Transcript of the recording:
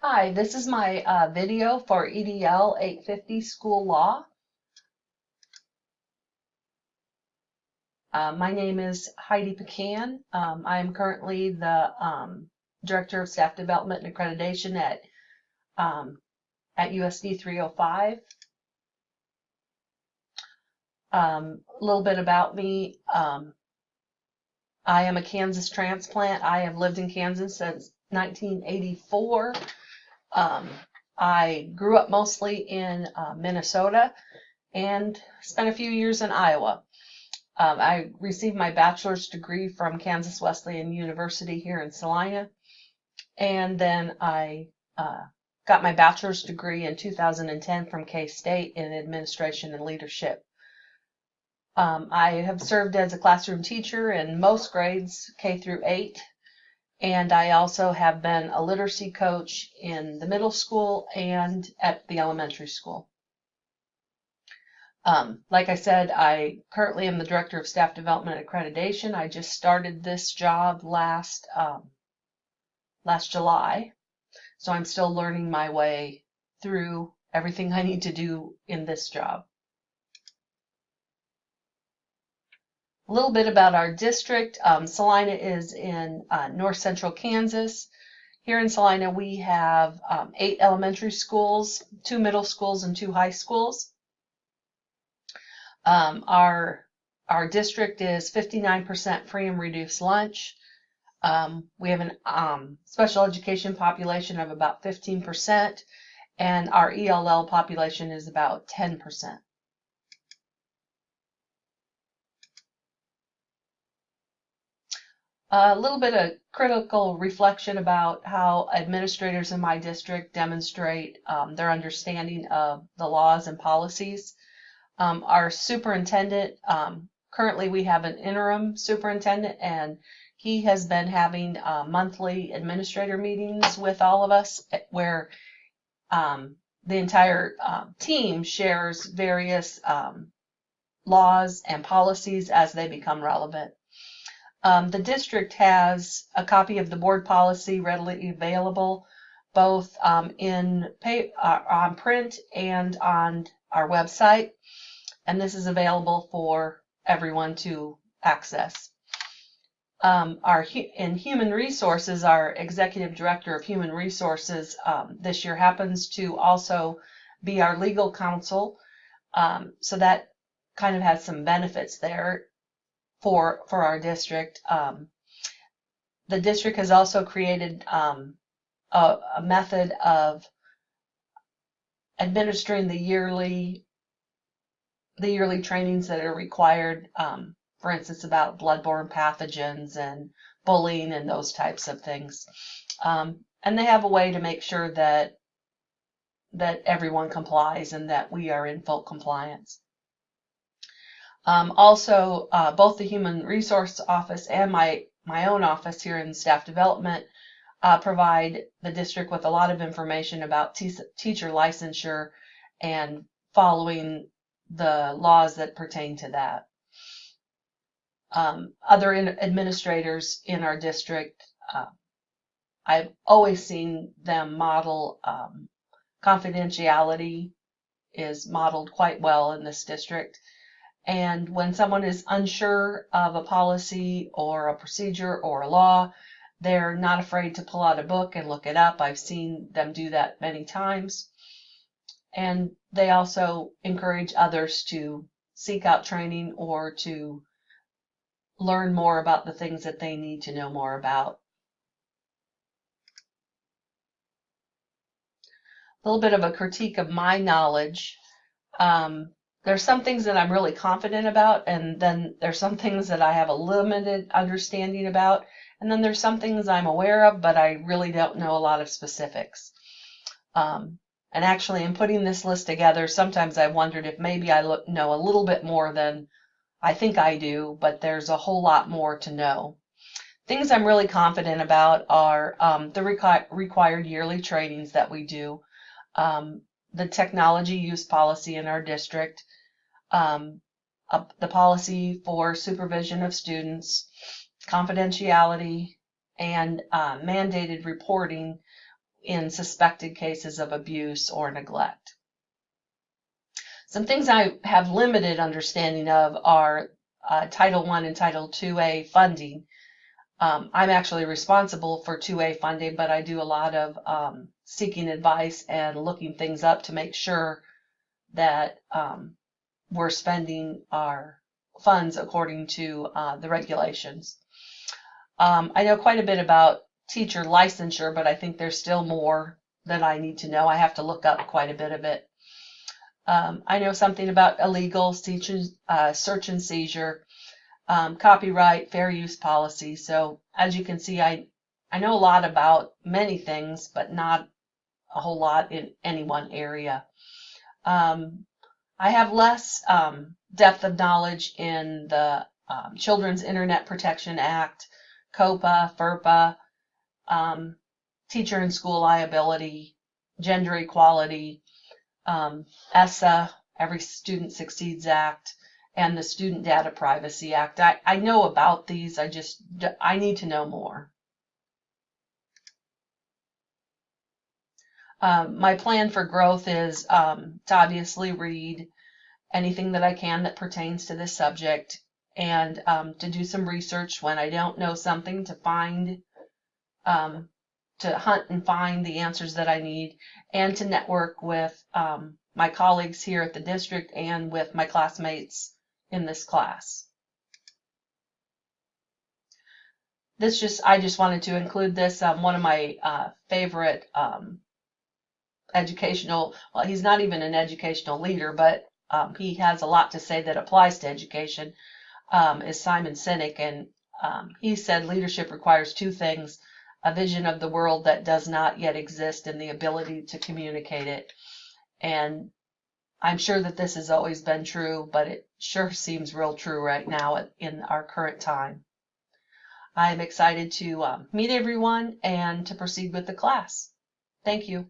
Hi, this is my video for EDL850 School Law. My name is Heidi Pecan. I am currently the Director of Staff Development and Accreditation at USD 305. A little bit about me. I am a Kansas transplant. I have lived in Kansas since 1984. I grew up mostly in Minnesota and spent a few years in Iowa. I received my bachelor's degree from Kansas Wesleyan University here in Salina, and then I got my bachelor's degree in 2010 from K-State in Administration and Leadership. I have served as a classroom teacher in most grades, K through 8, and I also have been a literacy coach in the middle school and at the elementary school. Like I said, I currently am the Director of Staff Development and Accreditation. I just started this job last July, so I'm still learning my way through everything I need to do in this job. A little bit about our district. Salina is in north central Kansas. Here in Salina, we have 8 elementary schools, 2 middle schools, and 2 high schools. Our district is 59% free and reduced lunch. We have a special education population of about 15%, and our ELL population is about 10%. A little bit of critical reflection about how administrators in my district demonstrate their understanding of the laws and policies. Our superintendent, currently we have an interim superintendent, and he has been having monthly administrator meetings with all of us where the entire team shares various laws and policies as they become relevant. The district has a copy of the board policy readily available, both on print and on our website, and this is available for everyone to access. In Human Resources, our Executive Director of Human Resources this year happens to also be our legal counsel, so that kind of has some benefits there for our district. The district has also created a method of administering the yearly trainings that are required, for instance, about bloodborne pathogens and bullying and those types of things. And they have a way to make sure that everyone complies and that we are in full compliance. Also, both the Human Resource Office and my own office here in Staff Development provide the district with a lot of information about teacher licensure and following the laws that pertain to that. Other administrators in our district, I've always seen them model confidentiality is modeled quite well in this district. And when someone is unsure of a policy or a procedure or a law, they're not afraid to pull out a book and look it up. I've seen them do that many times. And they also encourage others to seek out training or to learn more about the things that they need to know more about. A little bit of a critique of my knowledge. There's some things that I'm really confident about, and then there's some things that I have a limited understanding about, and then there's some things I'm aware of, but I really don't know a lot of specifics. And actually, in putting this list together, sometimes I wondered if maybe I know a little bit more than I think I do, but there's a whole lot more to know. Things I'm really confident about are the required yearly trainings that we do, the technology use policy in our district, the policy for supervision of students, confidentiality, and mandated reporting in suspected cases of abuse or neglect. Some things I have limited understanding of are Title I and Title IIA funding. I'm actually responsible for 2A funding, but I do a lot of seeking advice and looking things up to make sure that we're spending our funds according to the regulations. I know quite a bit about teacher licensure, but I think there's still more that I need to know. I have to look up quite a bit of it. I know something about illegal search and seizure, copyright, fair use policy. So as you can see, I know a lot about many things, but not a whole lot in any one area. I have less depth of knowledge in the Children's Internet Protection Act, COPA, FERPA, teacher and school liability, gender equality, ESSA, Every Student Succeeds Act, and the Student Data Privacy Act. I know about these, I need to know more. My plan for growth is to obviously read anything that I can that pertains to this subject, and to do some research when I don't know something, to hunt and find the answers that I need, and to network with my colleagues here at the district and with my classmates in this class. I just wanted to include this. One of my favorite educational, well, he's not even an educational leader, but he has a lot to say that applies to education, is Simon Sinek, and he said leadership requires two things: a vision of the world that does not yet exist and the ability to communicate it. And I'm sure that this has always been true, but it sure seems real true right now in our current time. I'm excited to meet everyone and to proceed with the class. Thank you.